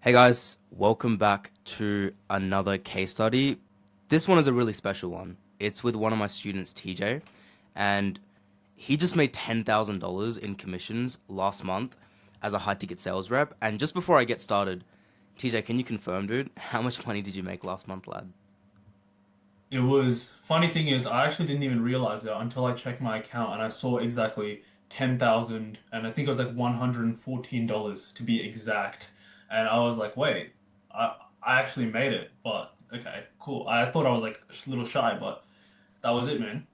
Hey guys, welcome back to another case study. This one is a really special one. It's with one of my students, TJ, and he just made $10,000 in commissions last month as a high ticket sales rep. And just before I get started, TJ, can you confirm, dude, how much money did you make last month, lad? It was funny thing is I actually didn't even realize it until I checked my account and I saw exactly 10,000 and I think it was like $114 to be exact. And I was like, wait, I actually made it. But okay, cool. I thought I was like a little shy, but that was it, man.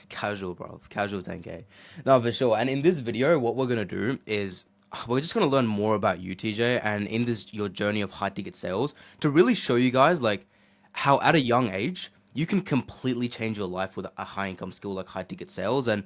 Casual, bro. Casual 10K. No, for sure. And in this video, what we're gonna do is we're just gonna learn more about you, TJ, and in this your journey of high ticket sales to really show you guys like how at a young age you can completely change your life with a high income skill like high ticket sales and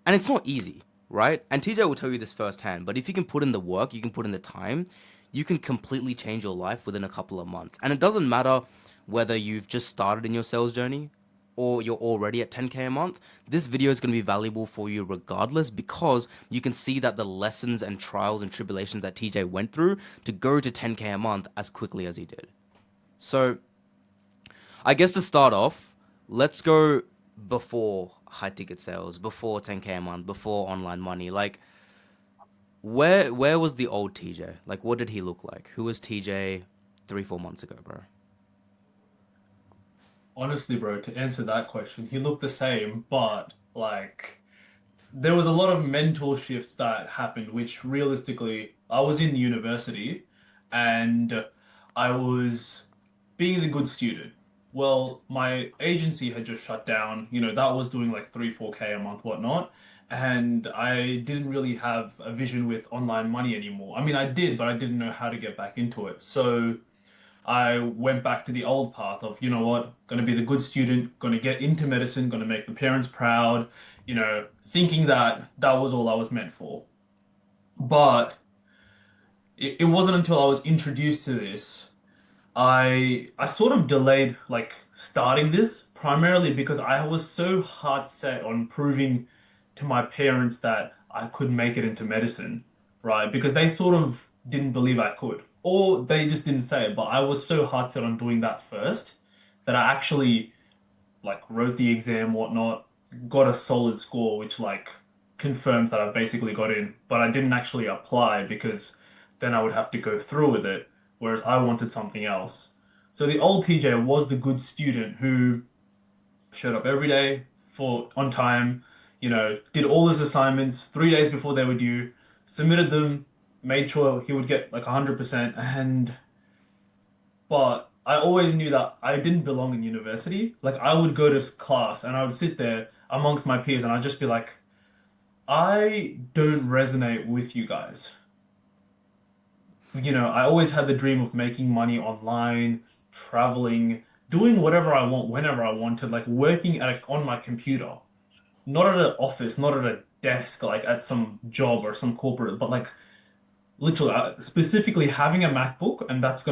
it's not easy, right? And TJ will tell you this firsthand, but if you can put in the work, you can put in the time, you can completely change your life within a couple of months. And it doesn't matter whether you've just started in your sales journey or you're already at 10K a month. This video is going to be valuable for you regardless because you can see that the lessons and trials and tribulations that TJ went through to go to 10K a month as quickly as he did. So, I guess to start off, let's go before high ticket sales, before 10K a month, before online money. Like, where was the old TJ? Like, what did he look like? Who was TJ 3, 4 months ago, bro? Honestly, bro, to answer that question, he looked the same, but like there was a lot of mental shifts that happened, which realistically, I was in university and I was being the good student. Well, my agency had just shut down. That was doing like 3, 4K a month, whatnot. And I didn't really have a vision with online money anymore. I mean, I did, but I didn't know how to get back into it. So I went back to the old path of, you know what, going to be the good student, going to get into medicine, going to make the parents proud, thinking that that was all I was meant for. But it wasn't until I was introduced to this, I sort of delayed like starting this primarily because I was so hard set on proving to my parents that I could make it into medicine, right? Because they sort of didn't believe I could, or they just didn't say it. But I was so hard set on doing that first that I actually like wrote the exam, whatnot, got a solid score, which like confirmed that I basically got in. But I didn't actually apply because then I would have to go through with it, whereas I wanted something else. So the old TJ was the good student who showed up every day for on time, did all his assignments 3 days before they were due, submitted them, made sure he would get like 100%. But I always knew that I didn't belong in university. Like I would go to class and I would sit there amongst my peers and I'd just be like, I don't resonate with you guys. I always had the dream of making money online, traveling, doing whatever I want whenever I wanted, like working on my computer, not at an office, not at a desk, like at some job or some corporate, but like literally, specifically having a MacBook, and that's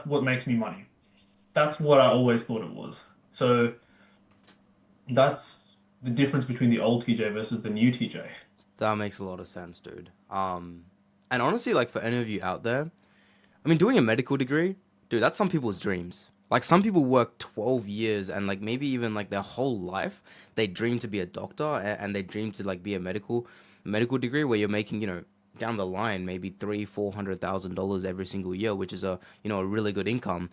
what makes me money. That's what I always thought it was. So that's the difference between the old TJ versus the new TJ. That makes a lot of sense, dude. And honestly, like for any of you out there, I mean, doing a medical degree, dude, that's some people's dreams. Like some people work 12 years and like maybe even like their whole life, they dream to be a doctor and they dream to like be a medical degree where you're making, down the line maybe 3, 400,000 dollars every single year, which is a really good income.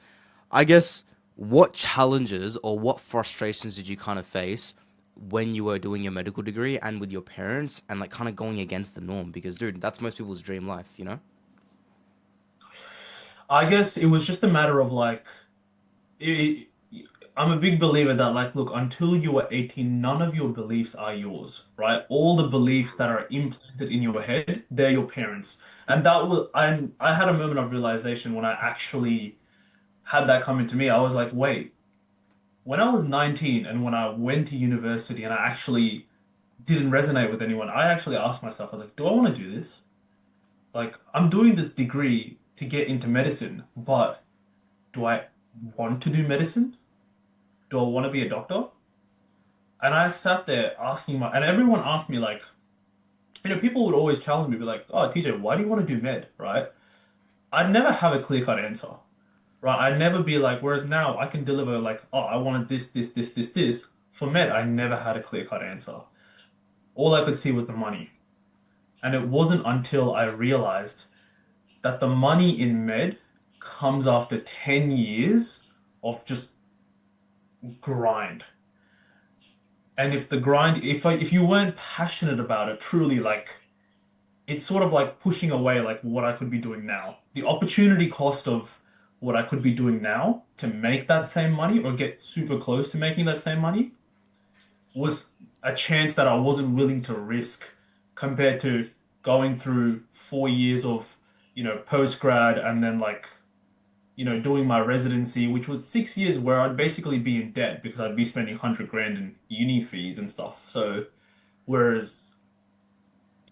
I guess what challenges or what frustrations did you kind of face when you were doing your medical degree and with your parents and like kind of going against the norm? Because dude, that's most people's dream life, you know? I guess it was just a matter of like, it, I'm a big believer that like, look, until you are 18, none of your beliefs are yours, right? All the beliefs that are implanted in your head, they're your parents. And I had a moment of realization when I actually had that come into me. I was like, wait, when I was 19 and when I went to university and I actually didn't resonate with anyone, I actually asked myself, I was like, do I want to do this? Like, I'm doing this degree to get into medicine, but do I want to do medicine? Do I want to be a doctor? And I sat there and everyone asked me, like, people would always challenge me, be like, oh, TJ, why do you want to do med, right? I'd never have a clear-cut answer, right? I'd never be like, whereas now I can deliver like, oh, I wanted this. For med, I never had a clear-cut answer. All I could see was the money. And it wasn't until I realized that the money in med comes after 10 years of just grind. And if the grind, if you weren't passionate about it, truly like it's sort of like pushing away like what I could be doing now. The opportunity cost of what I could be doing now to make that same money or get super close to making that same money was a chance that I wasn't willing to risk compared to going through 4 years of, post grad and then like, doing my residency, which was 6 years where I'd basically be in debt because I'd be spending 100 grand in uni fees and stuff. So, whereas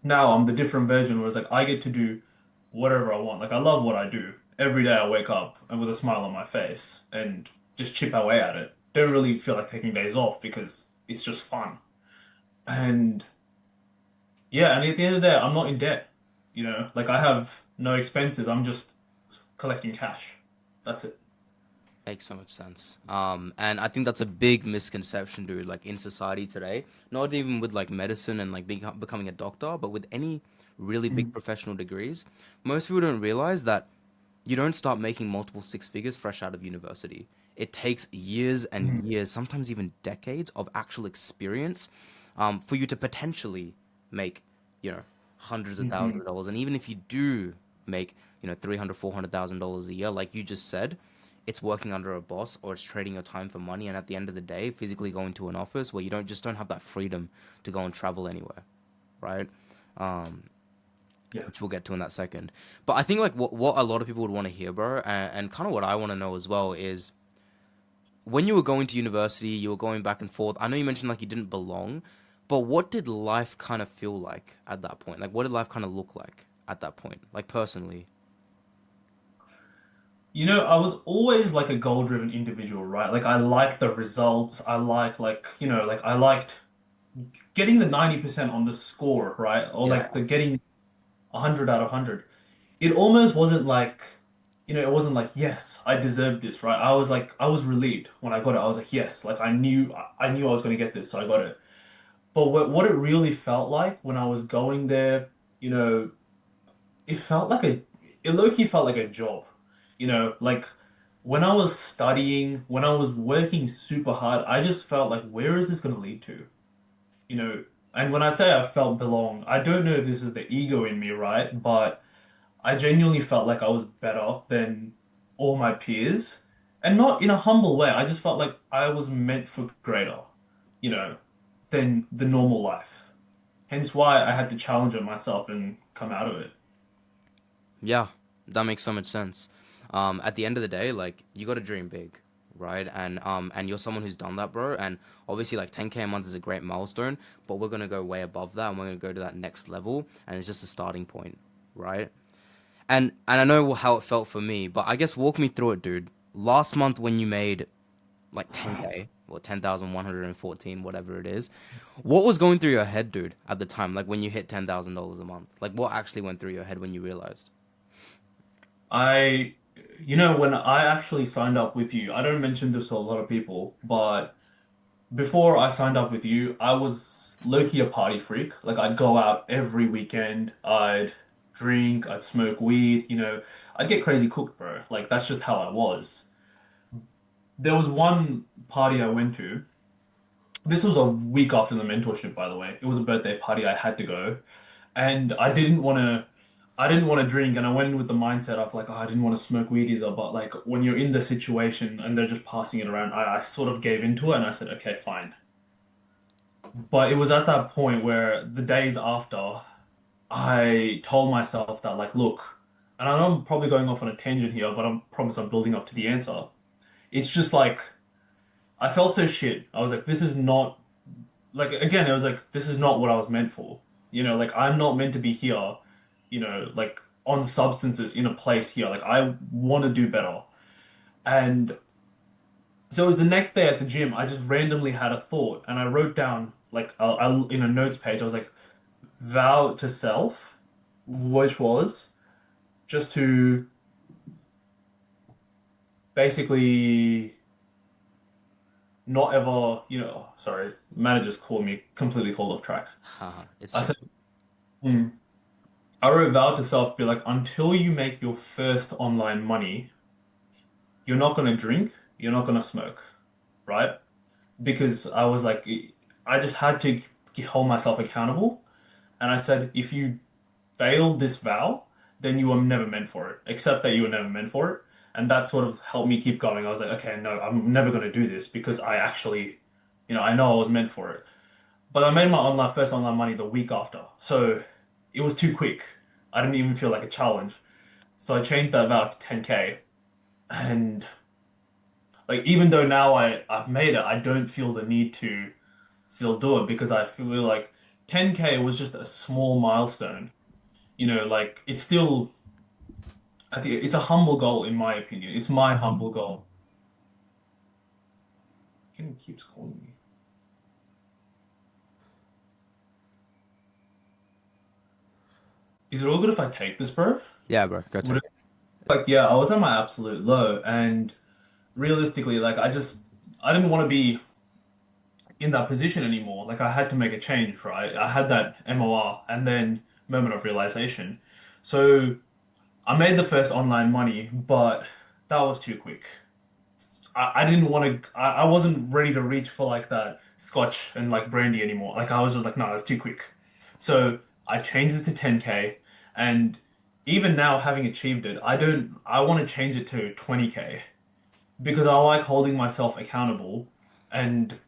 now I'm the different version where it's like I get to do whatever I want. Like I love what I do. Every day I wake up and with a smile on my face and just chip away at it. Don't really feel like taking days off because it's just fun. And yeah, and at the end of the day, I'm not in debt. Like I have no expenses. I'm just collecting cash. That's it. Makes so much sense. And I think that's a big misconception, dude, like in society today, not even with like medicine and like becoming a doctor, but with any really big Mm. professional degrees. Most people don't realize that you don't start making multiple six figures fresh out of university. It takes years and Mhm. years, sometimes even decades of actual experience, for you to potentially make, you know, hundreds of thousands Mhm. of dollars. And even if you do make, 300, $400,000 a year, like you just said, it's working under a boss or it's trading your time for money. And at the end of the day, physically going to an office where you don't have that freedom to go and travel anywhere, right? Um, Yeah. which we'll get to in that second. But I think like what a lot of people would want to hear, bro, and kind of what I want to know as well is when you were going to university, you were going back and forth. I know you mentioned like you didn't belong, but what did life kind of feel like at that point? Like what did life kind of look like at that point? Like personally. I was always like a goal-driven individual, right? Like I liked the results. I like I liked getting the 90% on the score, right? Or Yeah. like the getting 100 out of 100. It almost wasn't like, it wasn't like, yes, I deserved this, right? I was relieved when I got it. I was like, yes, like I knew I was going to get this, so I got it. But what it really felt like when I was going there, you know, it felt like it low-key felt like a job. Like when I was studying, when I was working super hard, I just felt like, where is this going to lead to? You know, and when I say I felt belong, I don't know if this is the ego in me, right? But I genuinely felt like I was better than all my peers, and not in a humble way. I just felt like I was meant for greater, you know, than the normal life. Hence why I had to challenge it myself and come out of it. Yeah, that makes so much sense. At the end of the day, like you got to dream big, right? And you're someone who's done that, bro. And obviously, like 10K a month is a great milestone, but we're gonna go way above that, and we're gonna go to that next level, and it's just a starting point, right? And I know how it felt for me, but I guess walk me through it, dude. Last month when you made like 10K or 10,114, whatever it is, what was going through your head, dude, at the time? Like when you hit $10,000 a month, like what actually went through your head when you realized? I, when I actually signed up with you, I don't mention this to a lot of people, but before I signed up with you, I was low-key a party freak. Like I'd go out every weekend, I'd drink, I'd smoke weed, I'd get crazy cooked, bro. Like that's just how I was. There was one party I went to. This was a week after the mentorship, by the way. It was a birthday party. I had to go, and I didn't want to drink, and I went in with the mindset of like, oh, I didn't want to smoke weed either. But like, when you're in the situation and they're just passing it around, I sort of gave into it, and I said, okay, fine. But it was at that point where the days after, I told myself that like, look, and I know I'm probably going off on a tangent here, but I promise I'm building up to the answer. It's just like I felt so shit. I was like, this is not like again, it was like this is not what I was meant for. Like I'm not meant to be here, like on substances in a place here. Like I want to do better. And so it was the next day at the gym, I just randomly had a thought and I wrote down like in a notes page, I was like, vow to self, which was just to, basically not ever, sorry, managers called me completely called off track. Haha, it's I fine. said, hmm. I wrote vow to self, be like, until you make your first online money, you're not gonna drink, you're not gonna smoke, right? Because I was like, I just had to hold myself accountable. And I said, if you fail this vow, then you were never meant for it. Accept that you were never meant for it. And that sort of helped me keep going. I was like, okay, no, I'm never going to do this because I actually, I know I was meant for it. But I made my first online money the week after. So it was too quick. I didn't even feel like a challenge. So I changed that vow to 10K. And like, even though now I've made it, I don't feel the need to still do it because I feel like 10K was just a small milestone. Like it's still, I think it's a humble goal in my opinion. It's my humble goal. It keeps calling me. Is it all good if I take this, bro? Yeah, bro, go Would take it, it. like, yeah, I was at my absolute low, and realistically, like, I didn't want to be in that position anymore. Like, I had to make a change, right? I had that MOR and then moment of realization. So I made the first online money, but that was too quick. I didn't want to. I wasn't ready to reach for like that scotch and like brandy anymore. Like I was just like, no, that's too quick. So I changed it to 10K, and even now, having achieved it, I don't. I want to change it to 20K because I like holding myself accountable. And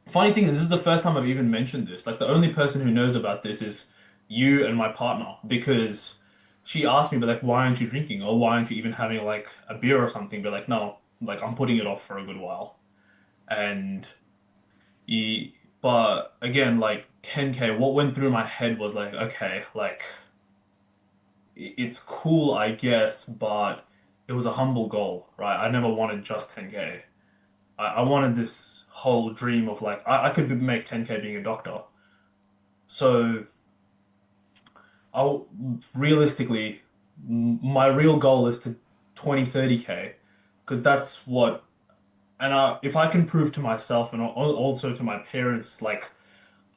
funny thing is, this is the first time I've even mentioned this. Like the only person who knows about this is you and my partner because she asked me, but like, why aren't you drinking? Or why aren't you even having like a beer or something? But like, no, like I'm putting it off for a good while. And you, but again, like 10K, what went through my head was like, okay, like it's cool, I guess, but it was a humble goal, right? I never wanted just 10K. I wanted this whole dream of like I could make 10K being a doctor. So I'll realistically my real goal is to 20, 30K because that's what and if I can prove to myself and also to my parents like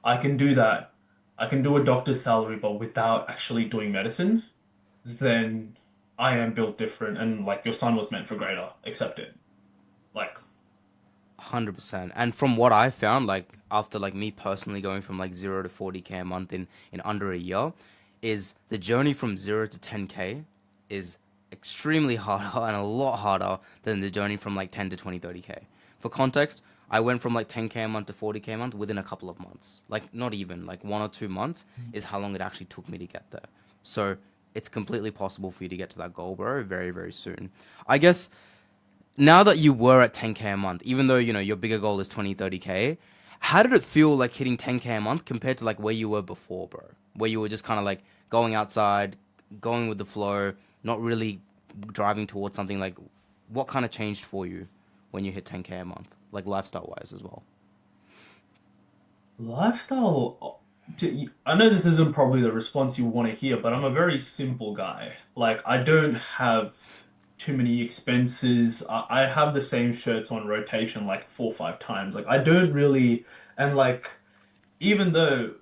I can do that, I can do a doctor's salary but without actually doing medicine, then I am built different and like your son was meant for greater. Accept it. Like 100%. And from what I found, like after like me personally going from like 0 to 40K a month in under a year, is the journey from 0 to 10K is extremely harder and a lot harder than the journey from like 10 to 20, 30K. For context, I went from like 10K a month to 40K a month within a couple of months. Like not even like 1 or 2 months is how long it actually took me to get there. So it's completely possible for you to get to that goal, bro, very, very soon. I guess now that you were at 10K a month, even though your bigger goal is 20, 30K, how did it feel like hitting 10K a month compared to like where you were before, bro? Where you were just kind of like going outside, going with the flow, not really driving towards something. Like what kind of changed for you when you hit 10K a month, like lifestyle wise as well? lifestyle. I know this isn't probably the response you want to hear, but I'm a very simple guy. Like, I don't have too many expenses. I have the same shirts on rotation like 4 or 5 times. Like, I don't really, and like, even though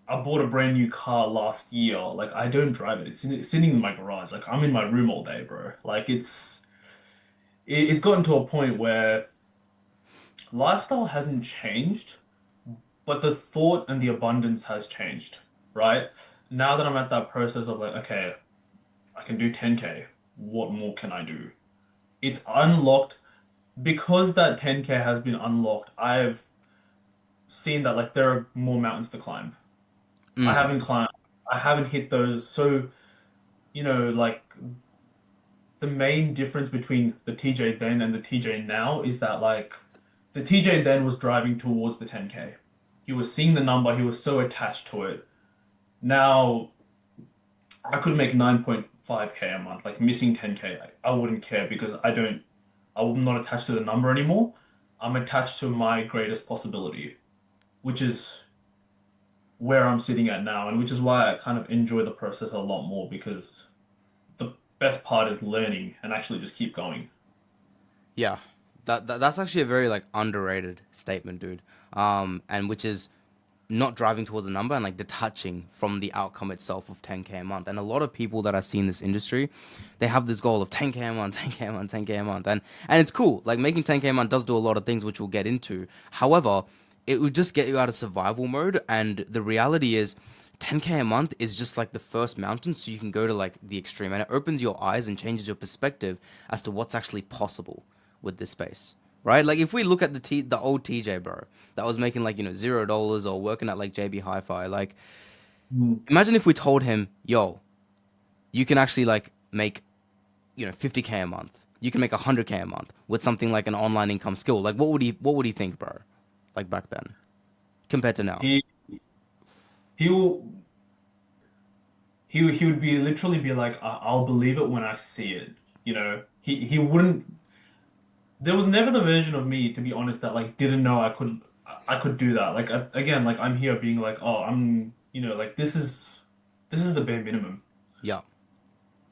I bought a brand new car last year, like, I don't drive it. It's sitting in my garage. Like, I'm in my room all day, bro. Like, it's gotten to a point where lifestyle hasn't changed. But the thought and the abundance has changed, right? Now that I'm at that process of like, okay, I can do 10K. What more can I do? It's unlocked because that 10K has been unlocked. I've seen that like there are more mountains to climb. I Mm, haven't climbed, I haven't hit those. So, like the main difference between the TJ then and the TJ now is that like the TJ then was driving towards the 10K. He was seeing the number, he was so attached to it. Now I could make 9.5K a month, like missing 10K. I wouldn't care because I'm not attached to the number anymore. I'm attached to my greatest possibility, which is where I'm sitting at now, and which is why I kind of enjoy the process a lot more because the best part is learning and actually just keep going. Yeah, that's actually a very like underrated statement, dude. And which is not driving towards a number and like detaching from the outcome itself of 10K a month. And a lot of people that I see in this industry, they have this goal of 10K a month, 10K a month, 10K a month, and it's cool. Like making 10K a month does do a lot of things, which we'll get into. However, it would just get you out of survival mode, and the reality is. 10K a month is just like the first mountain, so you can go to like the extreme, and it opens your eyes and changes your perspective as to what's actually possible with this space, right? Like if we look at the old TJ bro that was making like $0 or working at like JB Hi-Fi, like Mm. imagine if we told him, yo, you can actually like make 50K a month, you can make 100K a month with something like an online income skill. Like what would he think, bro? Like back then compared to now. He he'll he would be literally be like, I'll believe it when I see it. He wouldn't. There was never the version of me, to be honest, that like didn't know I could do that. Like again, like I'm here being like, oh, like this is the bare minimum. Yeah,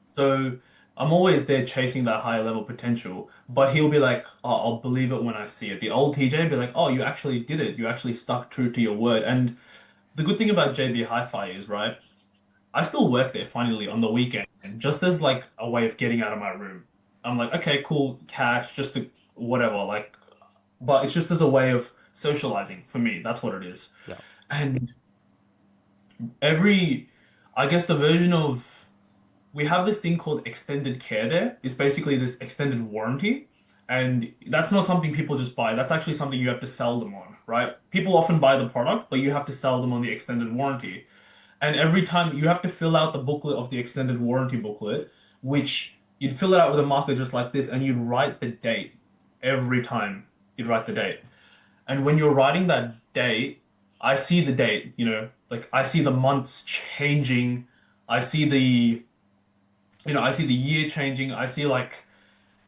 So I'm always there chasing that higher level potential. But he'll be like, oh, I'll believe it when I see it. The old TJ be like, oh, you actually did it. You actually stuck true to your word. And the good thing about JB Hi-Fi is, right? I still work there finally on the weekend, just as like a way of getting out of my room. I'm like, okay, cool, cash, just to whatever, like, but it's just as a way of socializing for me. That's what it is. yeah, And every, I guess the version of we have this thing called extended care there. It's basically this extended warranty. And that's not something people just buy. That's actually something you have to sell them on, right? People often buy the product, but you have to sell them on the extended warranty. And every time you have to fill out the booklet of the extended warranty booklet, which you'd fill it out with a marker just like this, and you'd write the date every time you'd write the date. And when you're writing that date, I see the date, like I see the months changing. I see I see the year changing. I see like,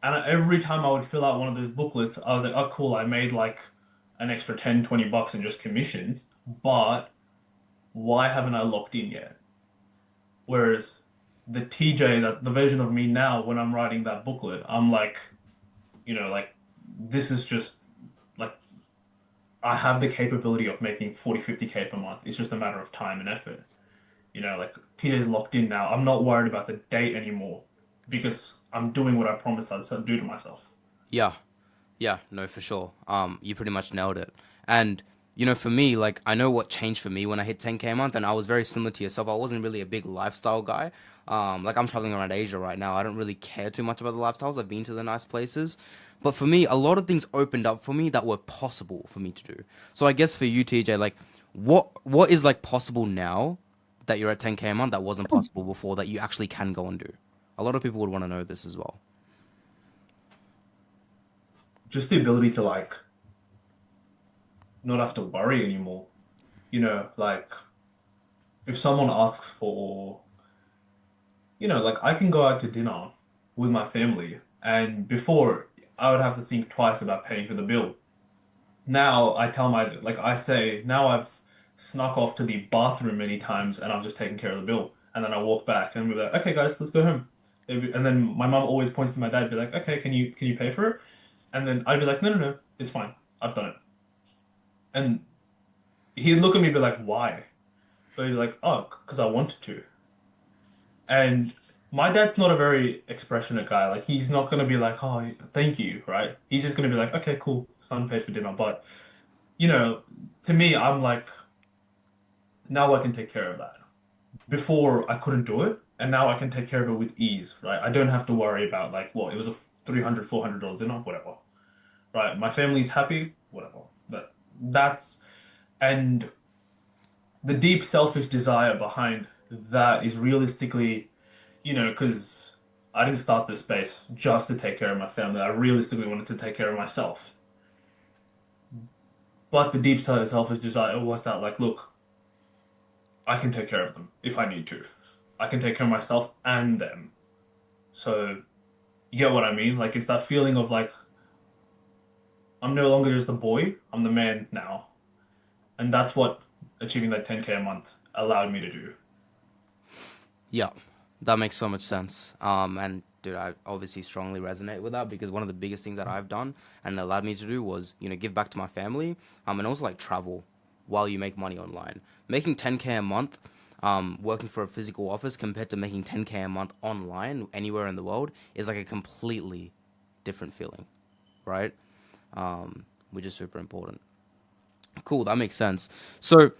and every time I would fill out one of those booklets, I was like, oh, cool, I made like an extra 10, $20 in just commissions. But why haven't I locked in yet? Whereas the TJ, that the version of me now, when I'm writing that booklet, I'm like, like this is just like I have the capability of making 40, 50K per month. It's just a matter of time and effort. Like TJ's locked in now. I'm not worried about the date anymore because I'm doing what I promised I'd do to myself. yeah. Yeah, no, for sure. You pretty much nailed it. And for me, like I know what changed for me when I hit 10K a month, and I was very similar to yourself. I wasn't really a big lifestyle guy. Like I'm traveling around Asia right now. I don't really care too much about the lifestyles. I've been to the nice places, but for me, a lot of things opened up for me that were possible for me to do. So I guess for you, TJ, like what is like possible now that you're at 10K a month that wasn't possible before that you actually can go and do? A lot of people would want to know this as well. Just the ability to like not have to worry anymore. Like if someone asks for, like I can go out to dinner with my family, and before I would have to think twice about paying for the bill. Now I tell like I say, now I've snuck off to the bathroom many times and I've just taken care of the bill. And then I walk back and we're like, okay, guys, let's go home. And then my mum always points to my dad, be like, okay, can you pay for it? And then I'd be like, no, no, no, it's fine. I've done it. And he'd look at me and be like, why? But he'd be like, oh, because I wanted to. And my dad's not a very expressionate guy. Like he's not gonna be like, oh, thank you, right? He's just gonna be like, okay, cool, son paid for dinner. But you know, to me, I'm like, now I can take care of that. Before I couldn't do it, and now I can take care of it with ease, right? I don't have to worry about like, well, it was a $300, $400 dinner, whatever, right? My family's happy, whatever. That's and the deep selfish desire behind that is realistically, because I didn't start this space just to take care of my family. I realistically wanted to take care of myself. But the deep selfish desire was that, like, look, I can take care of them if I need to. I can take care of myself and them. So, you get what I mean? Like, it's that feeling of like, I'm no longer just a boy, I'm the man now. And that's what achieving that 10K a month allowed me to do. Yeah, that makes so much sense. And Dude, I obviously strongly resonate with that because one of the biggest things that I've done and allowed me to do was, give back to my family, and also like travel while you make money online. Making 10K a month, working for a physical office compared to making 10K a month online anywhere in the world is like a completely different feeling, right? Which is super important. Cool, that makes sense. So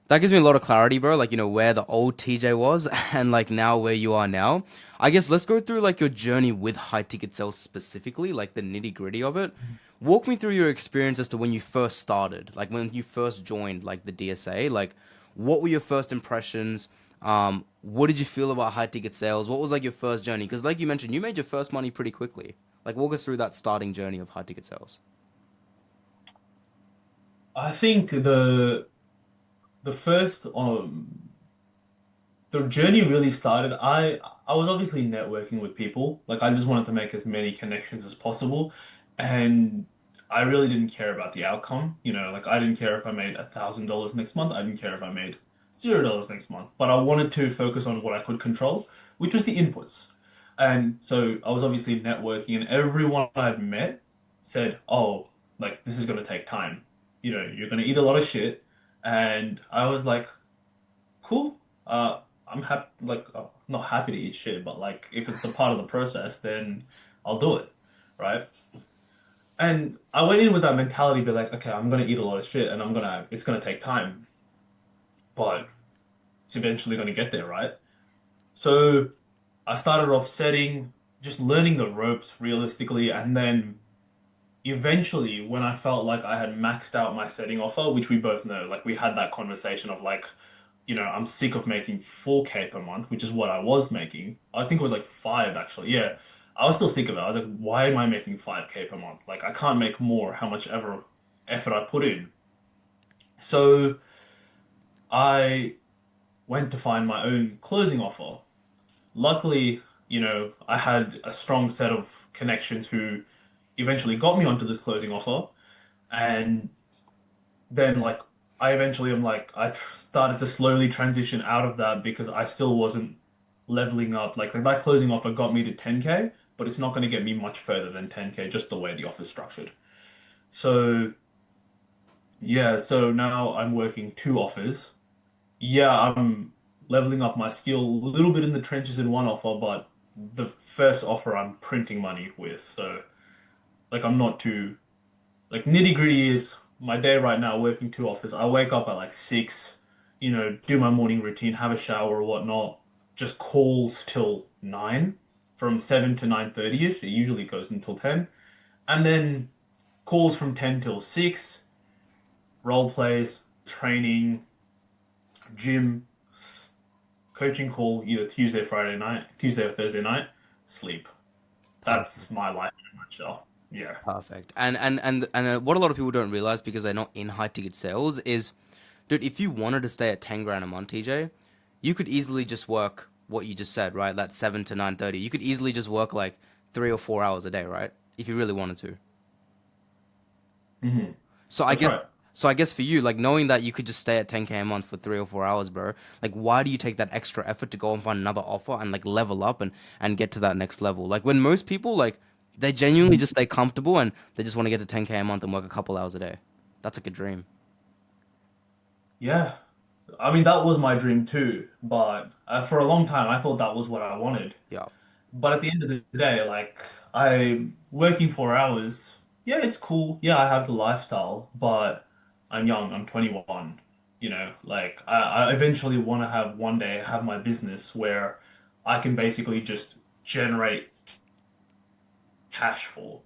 that gives me a lot of clarity, bro. Like, where the old TJ was and like now where you are now. I guess let's go through like your journey with high ticket sales specifically, like the nitty gritty of it. Walk me through your experience as to when you first started, like when you first joined like the DSA. Like, what were your first impressions? What did you feel about high ticket sales? What was like your first journey? Because like you mentioned, you made your first money pretty quickly. Like, walk us through that starting journey of high ticket sales. I think the first the journey really started. I was obviously networking with people. Like I just wanted to make as many connections as possible, and I really didn't care about the outcome. Like I didn't care if I made $1,000 next month. I didn't care if I made $0 next month. But I wanted to focus on what I could control, which was the inputs. And so I was obviously networking, and everyone I'd met said, "Oh, like this is gonna take time. You're gonna eat a lot of shit." And I was like, cool. I'm happy, like, not happy to eat shit, but like, if it's the part of the process, then I'll do it, right? And I went in with that mentality, be like, okay, I'm gonna eat a lot of shit, and it's gonna take time, but it's eventually gonna get there, right? So I started off just learning the ropes realistically, and then eventually, when I felt like I had maxed out my setting offer, which we both know, like we had that conversation of like, I'm sick of making 4K per month, which is what I was making. I think it was like five actually. Yeah. I was still sick of it. I was like, why am I making 5K per month? Like I can't make more how much ever effort I put in. So I went to find my own closing offer. Luckily, I had a strong set of connections who eventually got me onto this closing offer. And then like I eventually am like started to slowly transition out of that because I still wasn't leveling up. Like that closing offer got me to 10K, but it's not going to get me much further than 10K just the way the offer's structured. So yeah, so now I'm working two offers. Yeah, I'm leveling up my skill a little bit in the trenches in one offer, but the first offer I'm printing money with. So like I'm not too like nitty gritty is my day right now working two offers. I wake up at like 6, do my morning routine, have a shower or whatnot, just calls till 9, from 7 to 9:30ish. It usually goes until 10. And then calls from 10 till 6, role plays, training, gym, coaching call either Tuesday or Thursday night, sleep. Perfect. That's my life in a nutshell. Yeah. Perfect. And what a lot of people don't realize because they're not in high ticket sales is, dude, if you wanted to stay at 10 grand a month, TJ, you could easily just work what you just said, right? That's 7 to 9:30. You could easily just work like 3 or 4 hours a day, right? If you really wanted to. Hmm. So I That's guess right. so I guess for you, like knowing that you could just stay at 10K a month for 3 or 4 hours, bro, like why do you take that extra effort to go and find another offer and like level up and get to that next level? Like when most people like they genuinely just stay comfortable and they just want to get to 10K a month and work a couple hours a day. That's like a dream. Yeah. I mean, that was my dream too, but for a long time, I thought that was what I wanted. Yeah. But at the end of the day, like, I'm working 4 hours. Yeah, it's cool. Yeah, I have the lifestyle, but I'm young. I'm 21. Like, I eventually want to have one day have my business where I can basically just generate cash for.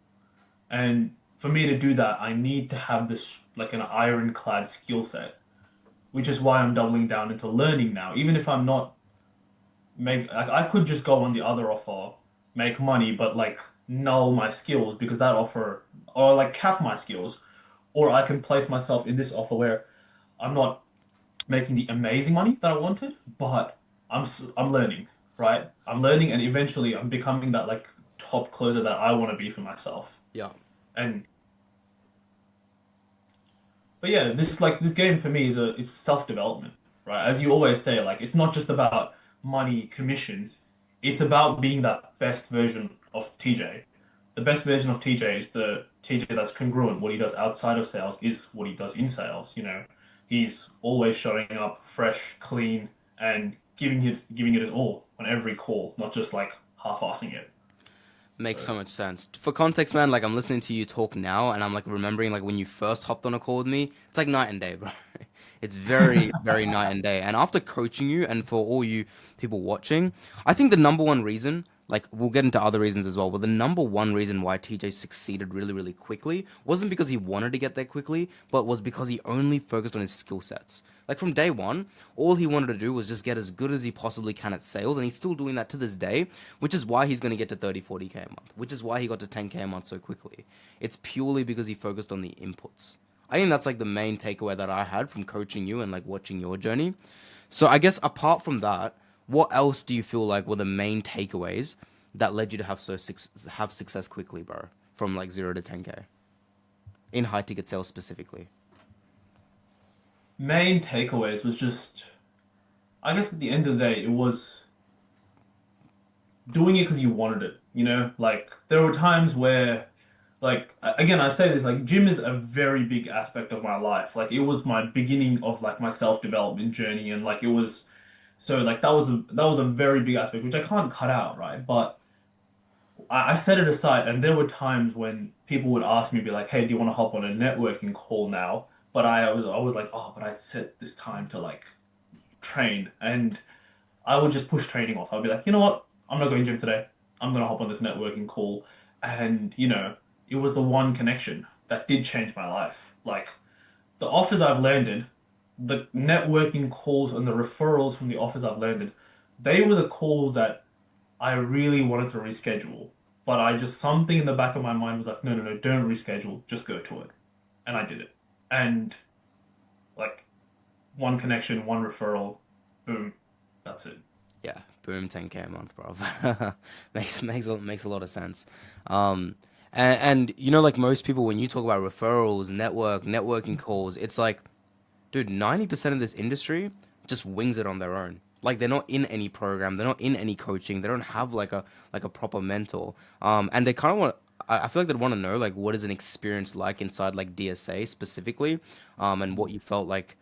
And for me to do that, I need to have this, like, an ironclad skill set, which is why I'm doubling down into learning now. Even if I'm not make like I could just go on the other offer, make money, but like null my skills because that offer or like cap my skills, or I can place myself in this offer where I'm not making the amazing money that I wanted, but I'm learning, right? I'm learning, and eventually I'm becoming that like top closer that I want to be for myself. Yeah. And but yeah, this game for me it's self-development, right? As you always say, like it's not just about money, commissions. it's about being that best version of TJ. The best version of TJ is the TJ that's congruent. What he does outside of sales is what he does in sales. He's always showing up fresh, clean, and giving it his all on every call, not just like half-assing it. Makes So so much sense. For context, man, like I'm listening to you talk now and I'm like remembering like when you first hopped on a call with me, it's like night and day, bro. It's very, very night and day. And after coaching you and for all you people watching, I think the number one reason, like we'll get into other reasons as well, but the number one reason why TJ succeeded really, really quickly wasn't because he wanted to get there quickly, but was because he only focused on his skill sets. Like from day one, all he wanted to do was just get as good as he possibly can at sales, and he's still doing that to this day, which is why he's going to get to 30, 40K a month, which is why he got to 10K a month so quickly. It's purely because he focused on the inputs. I think that's like the main takeaway that I had from coaching you and like watching your journey. So I guess apart from that, what else do you feel like were the main takeaways that led you to have success quickly, bro? From like 0 to 10K in high ticket sales specifically. main takeaways was just, I guess at the end of the day, it was doing it because you wanted it. Like there were times where, like again, I say this, like gym is a very big aspect of my life. Like it was my beginning of like my self-development journey, and like it was so like that was a very big aspect which I can't cut out, right? But I set it aside, and there were times when people would ask me, be like, "Hey, do you want to hop on a networking call now?" But I was like, "Oh, but I'd set this time to like train," and I would just push training off. I'd be like, you know what? I'm not going gym today. I'm gonna hop on this networking call. And, it was the one connection that did change my life. Like the offers I've landed, the networking calls and the referrals from the offers I've landed, they were the calls that I really wanted to reschedule. But I just, something in the back of my mind was like, no, no, no, don't reschedule, just go to it. And I did it. And like one connection, one referral, boom, that's it. Yeah, boom, 10K a month, bro. Makes a lot of sense. Um, and like most people, when you talk about referrals, networking calls, it's like, dude, 90% of this industry just wings it on their own. Like they're not in any program, they're not in any coaching, they don't have like a proper mentor. And they kind of want. I feel like they'd want to know like what is an experience like inside like DSA specifically, and what you felt like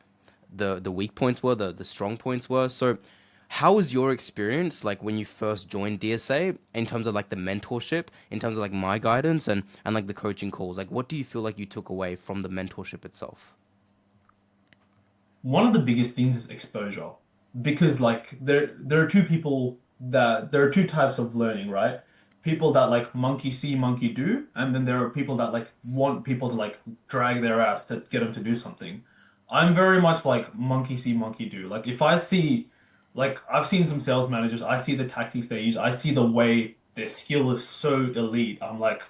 the weak points were, the strong points were. So, how was your experience like when you first joined DSA in terms of like the mentorship, in terms of like my guidance and like the coaching calls? Like, what do you feel like you took away from the mentorship itself? One of the biggest things is exposure, because like there are two types of learning, right? People that like monkey see monkey do, and then there are people that like want people to like drag their ass to get them to do something. I'm very much like monkey see monkey do. Like if I see, like I've seen some sales managers, I see the tactics they use, I see the way their skill is so elite, I'm like,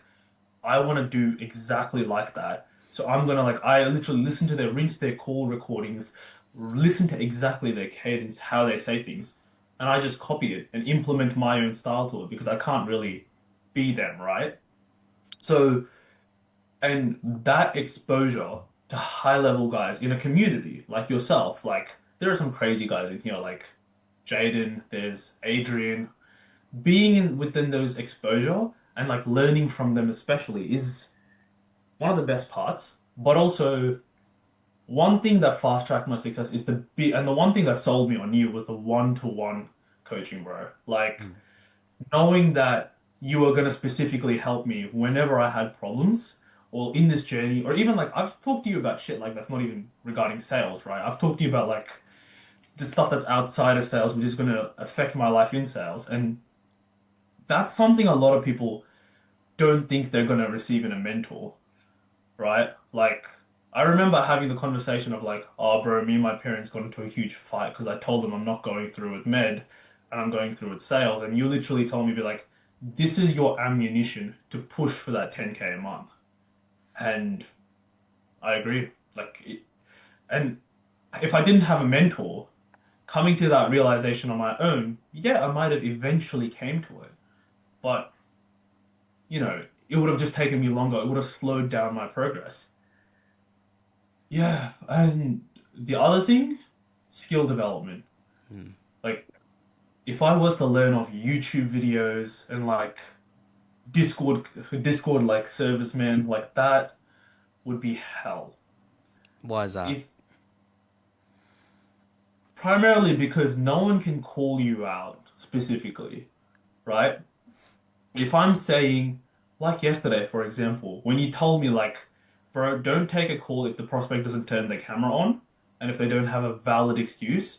I want to do exactly like that. So I'm gonna like I literally listen to rinse their call recordings, listen to exactly their cadence, how they say things, and I just copy it and implement my own style to it because I can't really be them, right? So, and that exposure to high level guys in a community like yourself, like there are some crazy guys in here, like Jayden, there's Adrian. Being within those exposure and like learning from them especially is one of the best parts, but also one thing that fast tracked my success is and the one thing that sold me on you was the one-to-one coaching, bro. Like Mm. knowing that you were gonna specifically help me whenever I had problems or in this journey, or even like I've talked to you about shit like that's not even regarding sales, right? I've talked to you about like the stuff that's outside of sales, which is gonna affect my life in sales, and that's something a lot of people don't think they're gonna receive in a mentor, right? Like, I remember having the conversation of like, oh, bro, me and my parents got into a huge fight because I told them I'm not going through with med and I'm going through with sales. And you literally told me, be like, this is your ammunition to push for that 10K a month. And I agree. And if I didn't have a mentor, coming to that realization on my own, yeah, I might have eventually came to it. But, it would have just taken me longer. It would have slowed down my progress. Yeah, and the other thing, skill development. Mm. Like if I was to learn off YouTube videos and like Discord like serviceman, like that would be hell. Why is that? It's primarily because no one can call you out specifically, right? If I'm saying, like yesterday, for example, when you told me, like, bro, don't take a call if the prospect doesn't turn their camera on and if they don't have a valid excuse,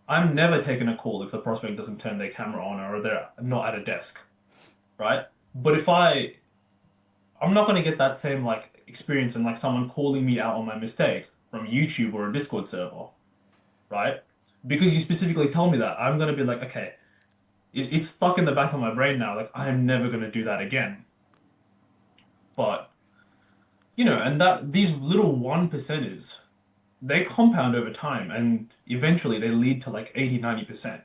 I'm never taking a call if the prospect doesn't turn their camera on or they're not at a desk, right? But I'm not going to get that same like experience and like someone calling me out on my mistake from YouTube or a Discord server, right? Because you specifically told me that, I'm going to be like, okay, it's stuck in the back of my brain now. Like, I'm never going to do that again. But, and that these little one percenters, they compound over time and eventually they lead to like 80, 90%.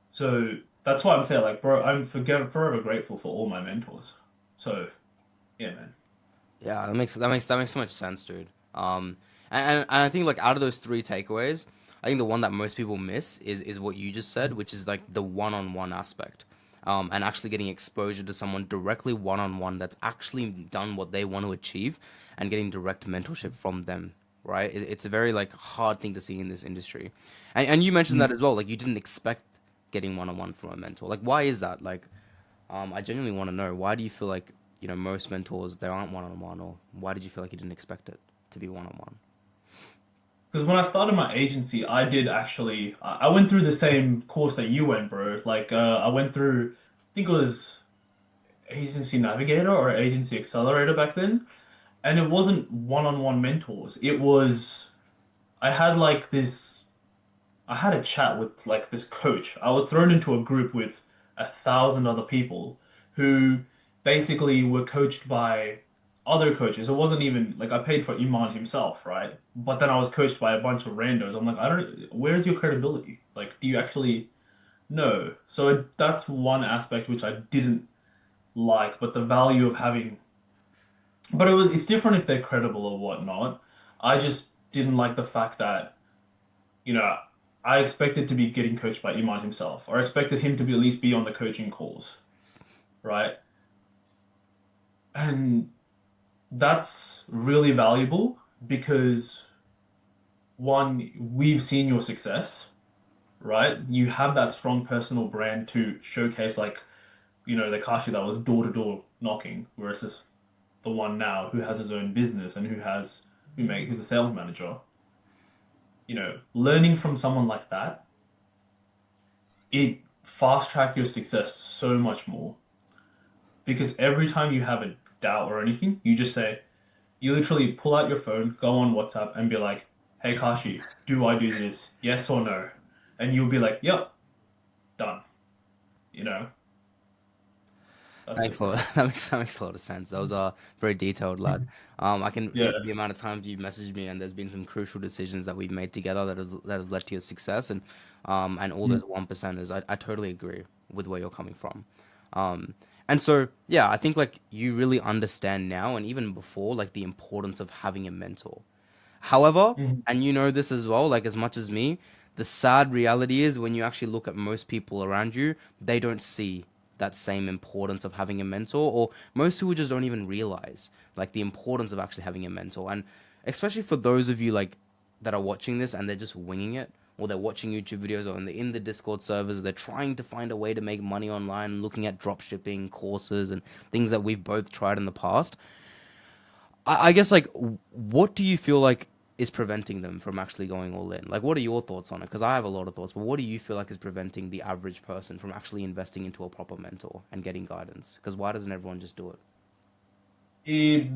So that's why I'm saying, like, bro, forever grateful for all my mentors. So, yeah, man. Yeah, that makes so much sense, dude. And I think like out of those three takeaways, I think the one that most people miss is what you just said, which is like the one-on-one aspect. And actually getting exposure to someone directly one-on-one that's actually done what they want to achieve and getting direct mentorship from them, right? It's a very like hard thing to see in this industry. And you mentioned that Mm. as well, like you didn't expect getting one-on-one from a mentor. Like why is that? Like I genuinely want to know why do you feel like most mentors they aren't one on one, or why did you feel like you didn't expect it to be one on one? Because when I started my agency, I did actually, I went through the same course that you went, bro. Like, I went through, I think it was Agency Navigator or Agency Accelerator back then. And it wasn't one-on-one mentors. I had like this, I had a chat with like this coach. I was thrown into a group with 1,000 other people who basically were coached by other coaches. It wasn't even like I paid for Iman himself, right? But then I was coached by a bunch of randos. I'm like, where's your credibility? Like, do you actually know? So that's one aspect which I didn't like, but the value of having, but it's different if they're credible or whatnot. I just didn't like the fact that, you know, I expected to be getting coached by Iman himself, or I expected him to be at least be on the coaching calls, right? And that's really valuable because one, we've seen your success, right? You have that strong personal brand to showcase, like, the Kashi that was door to door knocking, whereas this the one now who has his own business and who's a sales manager. Learning from someone like that, it fast track your success so much more because every time you have a doubt or anything, you literally pull out your phone, go on WhatsApp, and be like, "Hey Kashi, do I do this? Yes or no?" And you'll be like, "Yep, done." You know, that's Thanks it, a lot. bro. That makes a lot of sense. That was very detailed, lad. I can Yeah. the amount of times you've messaged me, and there's been some crucial decisions that we've made together that has led to your success, and all Mm. those one percenters. I totally agree with where you're coming from. Um, and so yeah, I think like you really understand now, and even before, like the importance of having a mentor. However, Mhm. and you know this as well, like as much as me, the sad reality is when you actually look at most people around you, they don't see that same importance of having a mentor, or most people just don't even realize like the importance of actually having a mentor. And especially for those of you like that are watching this and they're just winging it, or they're watching YouTube videos or in the Discord servers, they're trying to find a way to make money online, looking at drop shipping courses and things that we've both tried in the past. I guess like what do you feel like is preventing them from actually going all in? Like, what are your thoughts on it? Because I have a lot of thoughts, but what do you feel like is preventing the average person from actually investing into a proper mentor and getting guidance? Because why doesn't everyone just do it?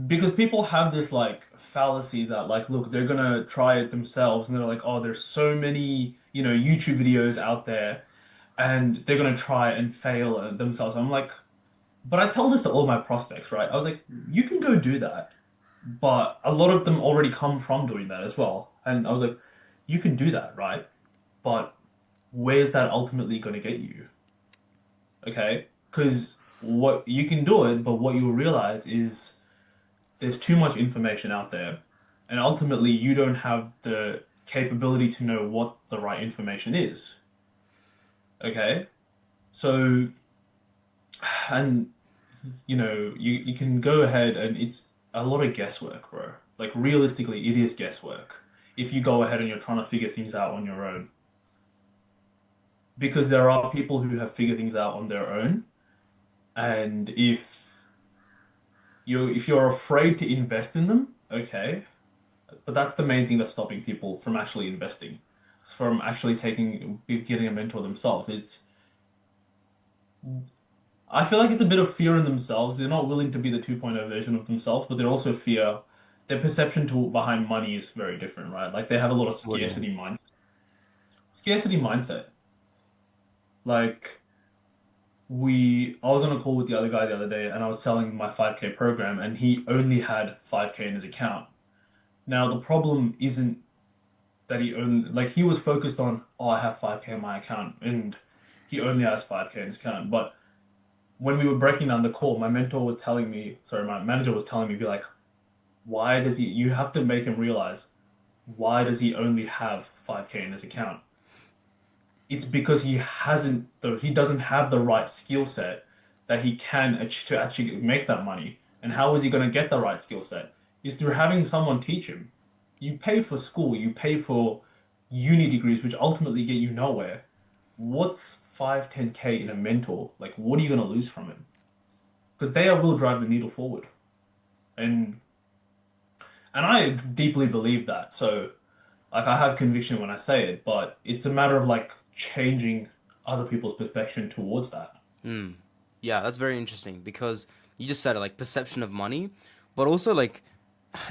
Because people have this like fallacy that like, look, they're gonna try it themselves, and they're like, oh, there's so many, YouTube videos out there, and they're gonna try and fail at themselves. I'm like, but I tell this to all my prospects, right? I was like, you can go do that, but a lot of them already come from doing that as well. And I was like, you can do that, right? But where's that ultimately gonna get you? Okay? Because what you can do it, but what you'll realize is there's too much information out there, and ultimately you don't have the capability to know what the right information is. Okay. So, and you can go ahead and it's a lot of guesswork, bro. Like realistically, it is guesswork if you go ahead and you're trying to figure things out on your own. Because there are people who have figured things out on their own, and if you're afraid to invest in them, okay, but that's the main thing that's stopping people from actually investing. It's from actually getting a mentor themselves. I feel like it's a bit of fear in themselves. They're not willing to be the 2.0 version of themselves, but they're also fear. Their perception to behind money is very different, right? Like they have a lot of What do scarcity mindset. Scarcity mindset. Like I was on a call with the other guy the other day, and I was selling my 5K program, and he only had 5K in his account. Now the problem isn't that he was focused on, oh, I have 5K in my account, and he only has 5K in his account. But when we were breaking down the call, my manager was telling me, be like, you have to make him realize, why does he only have 5K in his account? It's because he doesn't have the right skill set that he can to actually make that money. And how is he going to get the right skill set? Is through having someone teach him. You pay for school, you pay for uni degrees, which ultimately get you nowhere. What's 5, 10K in a mentor? Like, what are you going to lose from it? Because they will drive the needle forward. And and I deeply believe that. So, like, I have conviction when I say it, but it's a matter of like changing other people's perspective towards that. Mm. Yeah, that's very interesting because you just said it, like perception of money, but also like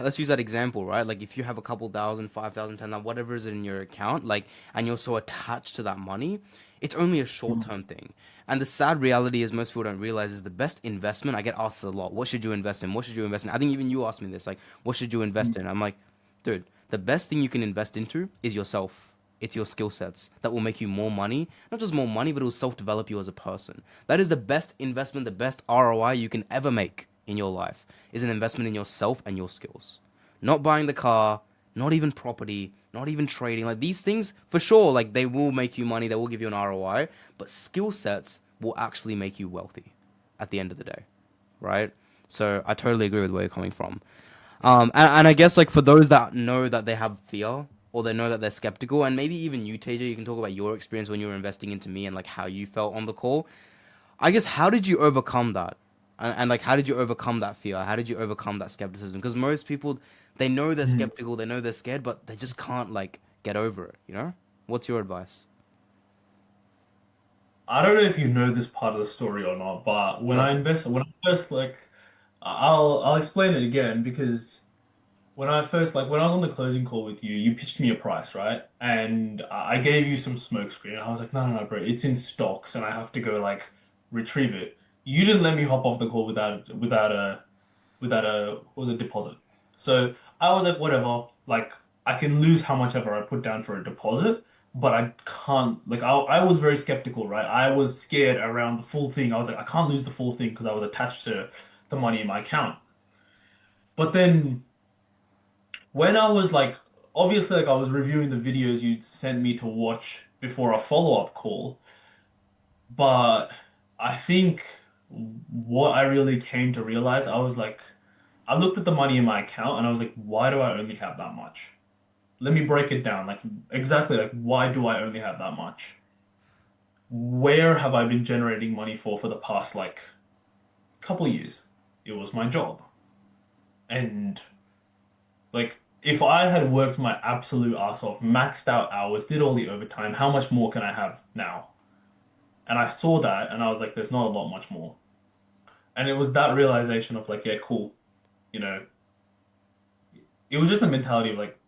let's use that example, right? Like if you have a couple thousand, 5,000, 10,000, whatever is in your account, like, and you're so attached to that money, it's only a short-term thing. And the sad reality is most people don't realize is the best investment. I get asked a lot, what should you invest in? What should you invest in? I think even you asked me this, like, what should you invest in? I'm like, dude, the best thing you can invest into is yourself. It's your skill sets that will make you more money. Not just more money, but it will self-develop you as a person. That is the best investment, the best ROI you can ever make in your life is an investment in yourself and your skills. Not buying the car, not even property, not even trading. Like these things, for sure, like they will make you money, they will give you an ROI, but skill sets will actually make you wealthy at the end of the day, right? So I totally agree with where you're coming from. And I guess like for those that know that they have fear or they know that they're skeptical, and maybe even you, TJ, you can talk about your experience when you were investing into me and like how you felt on the call. I guess how did you overcome that? And like how did you overcome that fear? How did you overcome that skepticism? Because most people they know they're Mhm. skeptical, they know they're scared, but they just can't like get over it, you know? What's your advice? I don't know if you know this part of the story or not, but Go. when I first I'll explain it again because when I was on the closing call with you, you pitched me a price, right? And I gave you some smoke screen. And I was like, no, no, no, bro, it's in stocks, and I have to go like retrieve it. You didn't let me hop off the call without a what was a deposit. So I was like, whatever. Like I can lose how much ever I put down for a deposit, but I can't. Like I was very skeptical, right? I was scared around the full thing. I was like, I can't lose the full thing because I was attached to the money in my account. But then when I was like, obviously, like I was reviewing the videos you'd sent me to watch before a follow-up call, but I think what I really came to realize, I was like, I looked at the money in my account and I was like, why do I only have that much? Let me break it down. Like, exactly, like, why do I only have that much? Where have I been generating money for the past, like, couple years? It was my job. And, like, if I had worked my absolute ass off, maxed out hours, did all the overtime, how much more can I have now? And I saw that and I was like, there's not a lot much more. And it was that realization of, like, yeah, cool. You know, it was just a mentality of, like,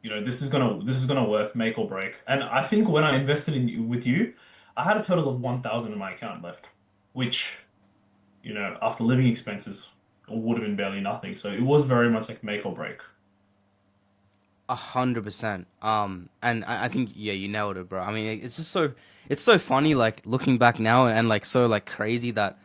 this is gonna work, make or break. And I think when I invested with you, I had a total of 1,000 in my account left, which, after living expenses would have been barely nothing. So it was very much like make or break. 100%. And I think yeah, you nailed it, bro. I mean, it's just so it's so funny like looking back now and like so like crazy that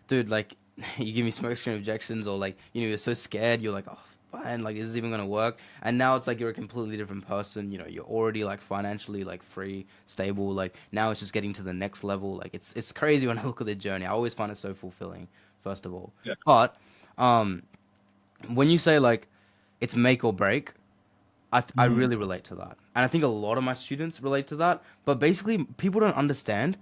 dude like you give me smoke screen objections or like you're so scared you're like oh and like, is this even gonna work? And now it's like you're a completely different person. You know, you're already like financially like free, stable. Like now it's just getting to the next level. Like it's crazy when I look at the journey. I always find it so fulfilling, first of all. Yeah. But um, when you say like it's make or break, I Mm. really relate to that, and I think a lot of my students relate to that. But basically, people don't understand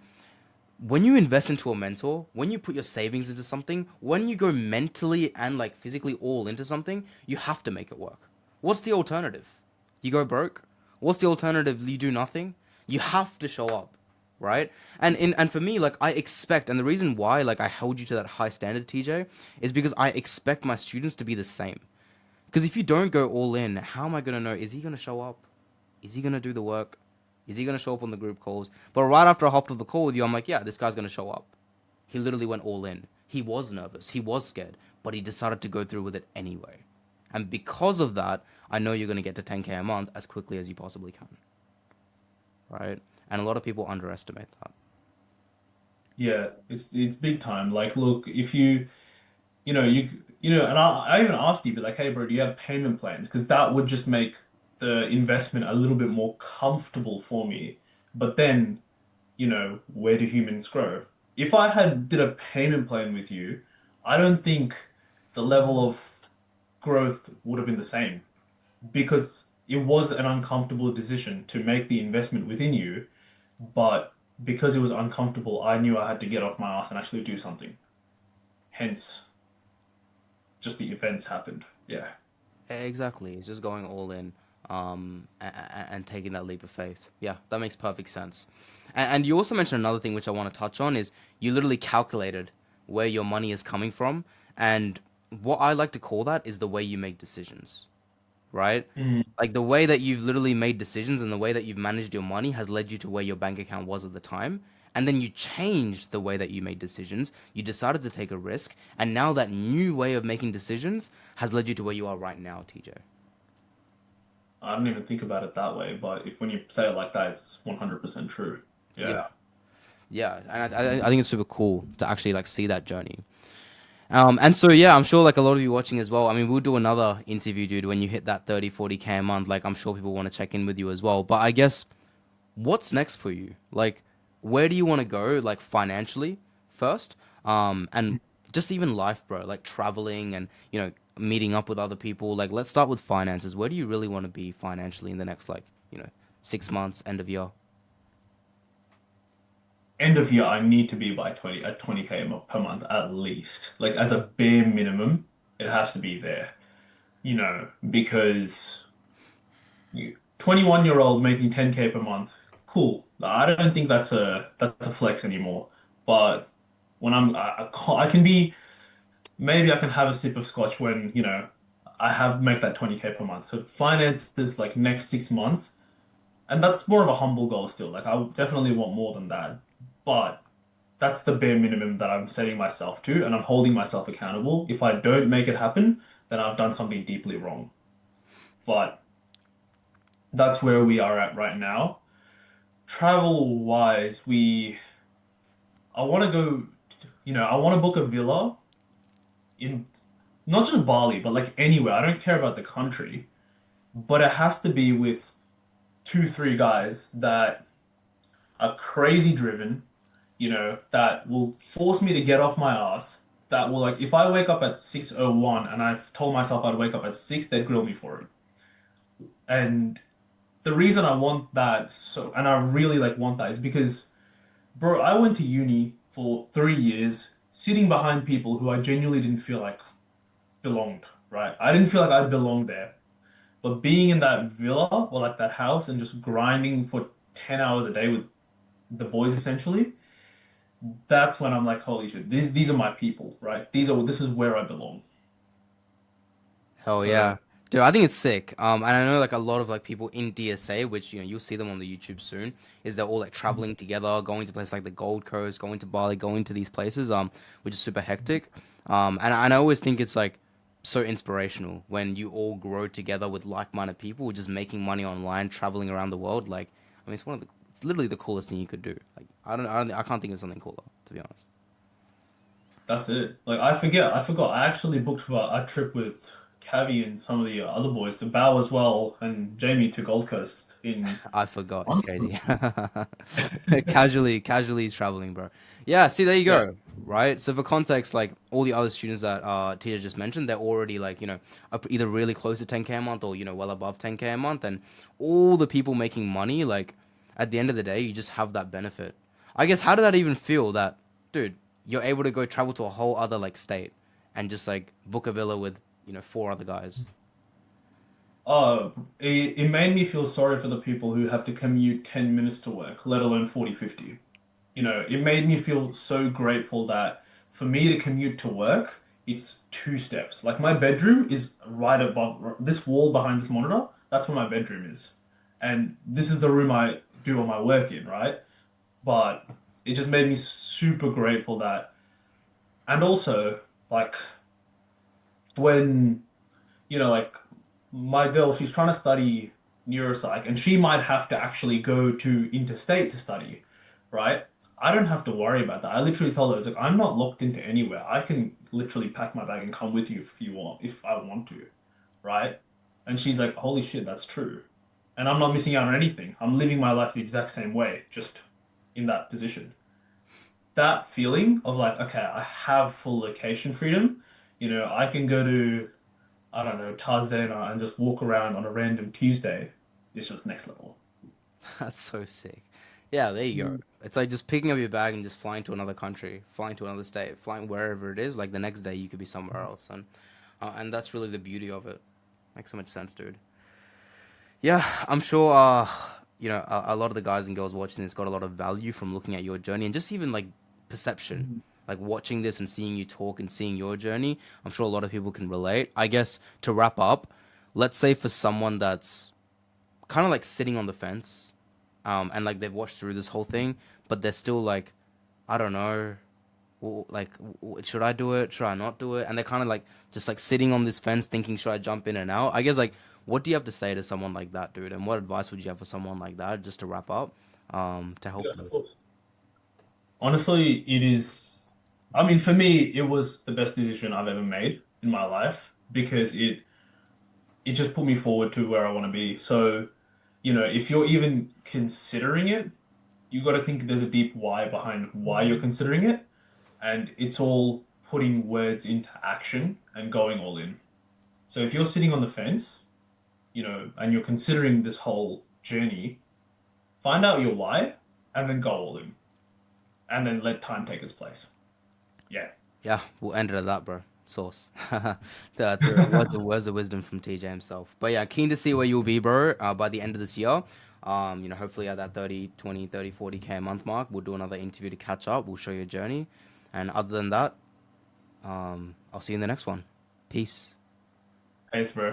when you invest into a mentor, when you put your savings into something, when you go mentally and like physically all into something, you have to make it work. What's the alternative? You go broke? What's the alternative? You do nothing? You have to show up, right? And for me, like I expect, and the reason why like I held you to that high standard, TJ, is because I expect my students to be the same. Because if you don't go all in, how am I gonna know? Is he gonna show up? Is he gonna do the work? Is he gonna show up on the group calls? But right after I hopped off the call with you, I'm like, yeah, this guy's gonna show up. He literally went all in. He was nervous. He was scared, but he decided to go through with it anyway. And because of that, I know you're gonna get to 10K a month as quickly as you possibly can, right? And a lot of people underestimate that. Yeah, it's big time. Like, look, if and I even asked you, but like, hey, bro, do you have payment plans? Because that would just make the investment a little bit more comfortable for me. But then, where do humans grow? If I had did a payment plan with you, I don't think the level of growth would have been the same because it was an uncomfortable decision to make the investment within you, but because it was uncomfortable, I knew I had to get off my ass and actually do something. Hence, just the events happened. Yeah. Exactly. It's just going all in, and taking that leap of faith. Yeah, that makes perfect sense. And you also mentioned another thing which I want to touch on is you literally calculated where your money is coming from, and what I like to call that is the way you make decisions, right? Mm. Like the way that you've literally made decisions and the way that you've managed your money has led you to where your bank account was at the time. And then you changed the way that you made decisions. You decided to take a risk. And now that new way of making decisions has led you to where you are right now, TJ. I don't even think about it that way, but if when you say it like that, it's 100% true. Yeah. Yeah. Yeah. And I think it's super cool to actually like see that journey. And so, yeah, I'm sure like a lot of you watching as well. I mean, we'll do another interview, dude, when you hit that 30, 40K a month. Like, I'm sure people want to check in with you as well. But I guess what's next for you? Like, where do you want to go, like financially first? And just even life, bro, like traveling and, meeting up with other people. Like, let's start with finances. Where do you really want to be financially in the next, like, 6 months, end of year? End of year, I need to be by 20 at 20K per month at least. Like as a bare minimum, it has to be there. Because 21-year-old making 10K per month, cool. I don't think that's a flex anymore. But when I can be maybe I can have a sip of scotch when, I have make that 20K per month. So finances like next 6 months, and that's more of a humble goal still. Like I definitely want more than that. But that's the bare minimum that I'm setting myself to, and I'm holding myself accountable. If I don't make it happen, then I've done something deeply wrong. But that's where we are at right now. Travel wise, I want to go, I want to book a villa in not just Bali, but like anywhere. I don't care about the country, but it has to be with two, three guys that are crazy driven, that will force me to get off my ass. That will like if I wake up at 6:01 and I've told myself I'd wake up at 6, they'd grill me for it. And the reason I want that and I really like want that is because bro, I went to uni for 3 years sitting behind people who I genuinely didn't feel like belonged, right? I didn't feel like I belonged there. But being in that villa or like that house and just grinding for 10 hours a day with the boys essentially, that's when I'm like, holy shit, these are my people, right? This is where I belong. Hell So yeah. Dude, I think it's sick. And I know like a lot of like people in DSA, which you'll see them on the YouTube soon, is they're all like traveling together, going to places like the Gold Coast, going to Bali, going to these places, which is super hectic. And I always think it's like so inspirational when you all grow together with like-minded people, just making money online, traveling around the world. Like, I mean, it's literally the coolest thing you could do. Like, I can't think of something cooler, to be that's it. Like I forgot. I actually booked for a trip with Cavi and some of the other boys, the Bow as well, and Jamie to Gold Coast in I forgot. It's on. crazy. Casually is traveling, bro. Yeah, see, there you Yeah. go. Right. So for context, like all the other students that Tia just mentioned, they're already like up either really close to 10K a month or well above 10K a month, and all the people making money, like at the end of the day, you just have that benefit. I guess how did that even feel? That dude, you're able to go travel to a whole other like state and just like book a villa with four other guys. It made me feel sorry for the people who have to commute 10 minutes to work, let alone 40, 50. It made me feel so grateful that for me to commute to work, it's two steps. Like my bedroom is right above this wall behind this monitor. That's where my bedroom is. And this is the room I do all my work in, right? But it just made me super grateful that, and also like when, like my girl, she's trying to study neuropsych and she might have to actually go to interstate to study, right? I don't have to worry about that. I literally told her, I was like, I'm not locked into anywhere. I can literally pack my bag and come with you if I want to, right? And she's like, holy shit, that's true. And I'm not missing out on anything. I'm living my life the exact same way, just in that position. That feeling of like, okay, I have full location freedom. I can go to, I don't know, Tarzana and just walk around on a random Tuesday. It's just next level. That's so sick. Yeah, there you go. Mm. It's like just picking up your bag and just flying to another country, flying to another state, flying wherever it is. Like the next day, you could be somewhere else, and that's really the beauty of it. Makes so much sense, dude. Yeah, I'm sure. A lot of the guys and girls watching this got a lot of value from looking at your journey and just even like perception, Mhm. like watching this and seeing you talk and seeing your journey. I'm sure a lot of people can relate. I guess to wrap up, let's say for someone that's kind of like sitting on the fence, and like they've watched through this whole thing, but they're still like, I don't know, should I do it? Should I not do it? And they're kind of like just like sitting on this fence, thinking, should I jump in and out? I guess like, what do you have to say to someone like that, dude? And what advice would you have for someone like that, just to wrap up, to help Yeah, them? of course. Honestly, it is. I mean, for me, it was the best decision I've ever made in my life because it just put me forward to where I want to be. So, if you're even considering it, you got to think there's a deep why behind why you're considering it, and it's all putting words into action and going all in. So if you're sitting on the fence, and you're considering this whole journey, find out your why and then go all in and then let time take its place. Yeah. Yeah, we'll end it at that, bro. Source. The words of wisdom from TJ himself. But yeah, keen to see where you'll be, bro, by the end of this year. Hopefully at that 30, 20, 30, 40K a month mark, we'll do another interview to catch up. We'll show your journey. And other than that, I'll see you in the next one. Peace. Thanks, bro.